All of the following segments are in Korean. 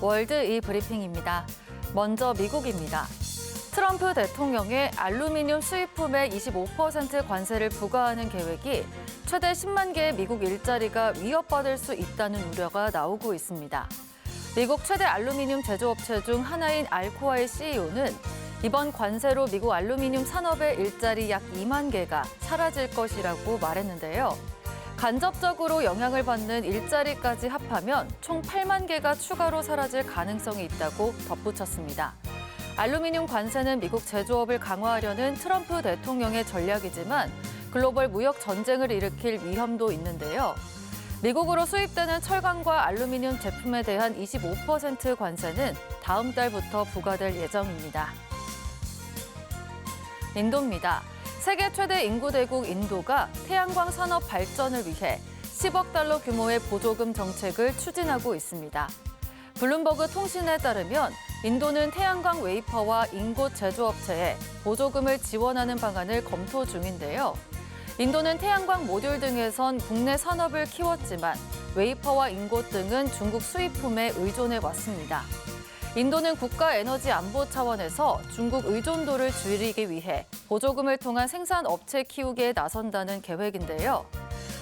월드 이 브리핑입니다. 먼저 미국입니다. 트럼프 대통령의 알루미늄 수입품에 25% 관세를 부과하는 계획이 최대 10만 개의 미국 일자리가 위협받을 수 있다는 우려가 나오고 있습니다. 미국 최대 알루미늄 제조업체 중 하나인 알코아의 CEO는 이번 관세로 미국 알루미늄 산업의 일자리 약 2만 개가 사라질 것이라고 말했는데요. 간접적으로 영향을 받는 일자리까지 합하면 총 8만 개가 추가로 사라질 가능성이 있다고 덧붙였습니다. 알루미늄 관세는 미국 제조업을 강화하려는 트럼프 대통령의 전략이지만 글로벌 무역 전쟁을 일으킬 위험도 있는데요. 미국으로 수입되는 철강과 알루미늄 제품에 대한 25% 관세는 다음 달부터 부과될 예정입니다. 인도입니다. 세계 최대 인구 대국 인도가 태양광 산업 발전을 위해 10억 달러 규모의 보조금 정책을 추진하고 있습니다. 블룸버그 통신에 따르면 인도는 태양광 웨이퍼와 인곳 제조업체에 보조금을 지원하는 방안을 검토 중인데요. 인도는 태양광 모듈 등에선 국내 산업을 키웠지만 웨이퍼와 인곳 등은 중국 수입품에 의존해 왔습니다. 인도는 국가 에너지 안보 차원에서 중국 의존도를 줄이기 위해 보조금을 통한 생산 업체 키우기에 나선다는 계획인데요.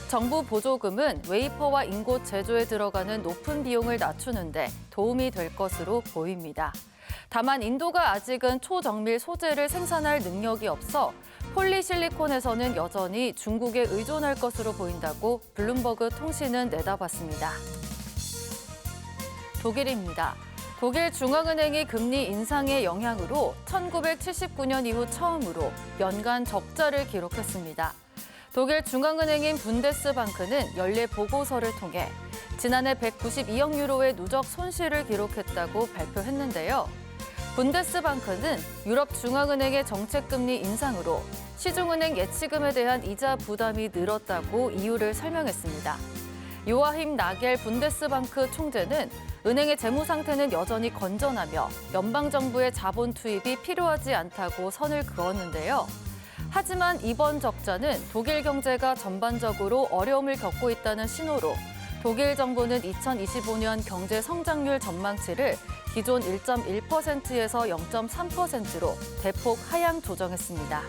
정부 보조금은 웨이퍼와 인곳 제조에 들어가는 높은 비용을 낮추는데 도움이 될 것으로 보입니다. 다만 인도가 아직은 초정밀 소재를 생산할 능력이 없어 폴리실리콘에서는 여전히 중국에 의존할 것으로 보인다고 블룸버그 통신은 내다봤습니다. 독일입니다. 독일 중앙은행이 금리 인상의 영향으로 1979년 이후 처음으로 연간 적자를 기록했습니다. 독일 중앙은행인 분데스방크는 연례 보고서를 통해 지난해 192억 유로의 누적 손실을 기록했다고 발표했는데요. 분데스방크는 유럽 중앙은행의 정책금리 인상으로 시중은행 예치금에 대한 이자 부담이 늘었다고 이유를 설명했습니다. 요아힘 나겔 분데스방크 총재는 은행의 재무 상태는 여전히 건전하며 연방정부의 자본 투입이 필요하지 않다고 선을 그었는데요. 하지만 이번 적자는 독일 경제가 전반적으로 어려움을 겪고 있다는 신호로 독일 정부는 2025년 경제 성장률 전망치를 기존 1.1%에서 0.3%로 대폭 하향 조정했습니다.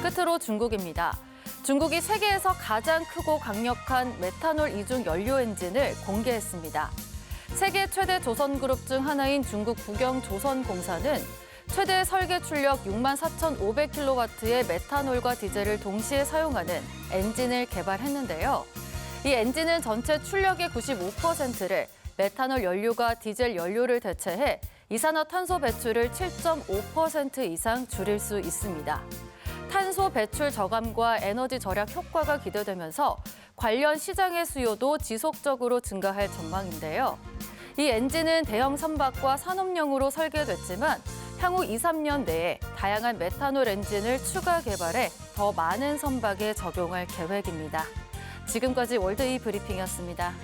끝으로 중국입니다. 중국이 세계에서 가장 크고 강력한 메탄올 이중 연료 엔진을 공개했습니다. 세계 최대 조선그룹 중 하나인 중국 북영조선공사는 최대 설계 출력 64,500kW의 메탄올과 디젤을 동시에 사용하는 엔진을 개발했는데요. 이 엔진은 전체 출력의 95%를 메탄올 연료가 디젤 연료를 대체해 이산화탄소 배출을 7.5% 이상 줄일 수 있습니다. 탄소 배출 저감과 에너지 절약 효과가 기대되면서 관련 시장의 수요도 지속적으로 증가할 전망인데요. 이 엔진은 대형 선박과 산업용으로 설계됐지만 향후 2, 3년 내에 다양한 메탄올 엔진을 추가 개발해 더 많은 선박에 적용할 계획입니다. 지금까지 월드 이 브리핑이었습니다.